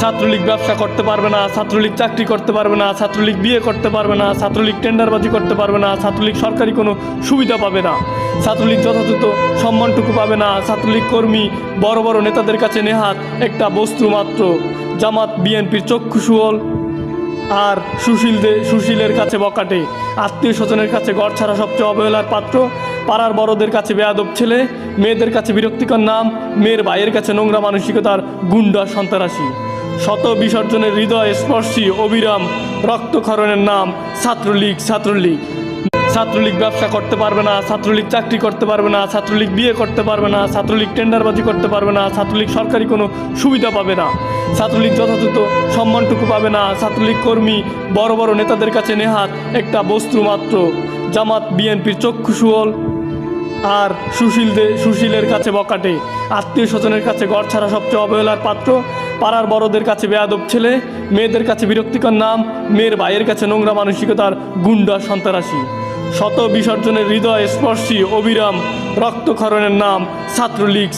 ছাত্রলীগ ব্যবসা করতে পারবে না, ছাত্রলীগ চাকরি করতে পারবে না, ছাত্রলীগ বিয়ে করতে পারবে না, ছাত্রলীগ টেন্ডারবাজি করতে পারবে না, ছাত্রলীগ সরকারি কোনো সুবিধা পাবে না, ছাত্রলীগ যথাযথ সম্মানটুকু পাবে না, ছাত্রলীগ কর্মী বড় বড় নেতাদের কাছে নেহাত একটা বস্তু মাত্র, জামাত বিএনপির চক্ষুশুল আর সুশীলের কাছে বকাটে, আত্মীয় স্বজনের কাছে ঘর ছাড়া সবচেয়ে অবহেলার পাত্র, পাড়ার বড়দের কাছে বেয়াদব ছেলে, মেয়েদের কাছে বিরক্তিকর নাম, মেয়ের ভাইয়ের কাছে নোংরা মানসিকতার গুন্ডা সন্ত্রাসী, শত বিসর্জনের হৃদয় স্পর্শী অবিরাম রক্তক্ষরণের নাম ছাত্রলীগ। ছাত্রলীগ ব্যবসা করতে পারবে না, ছাত্রলীগ চাকরি করতে পারবে না, ছাত্রলীগ বিয়ে করতে পারবে না, ছাত্রলীগ টেন্ডারবাজি করতে পারবে না, ছাত্রলীগ সরকারি কোনো সুবিধা পাবে না, ছাত্রলীগ যথাযথ সম্মানটুকু পাবে না, ছাত্রলীগ কর্মী বড় বড় নেতাদের কাছে নেহাত একটা বস্তু মাত্র, জামাত বিএনপির চক্ষুশুল আর সুশীলের কাছে বকাটে, আত্মীয় স্বজনের কাছে ঘর ছাড়া সবচেয়ে অবহেলার পাত্র, পাড়ার বড়দের কাছে বেয়াদব ছেলে, মেয়েদের কাছে বিরক্তিকর নাম, মেয়ের ভাইয়ের কাছে নোংরা মানসিকতার গুন্ডা সন্ত্রাসী, শত বিসর্জনের হৃদয় স্পর্শী অবিরাম রক্তক্ষরণের নাম ছাত্রলীগ।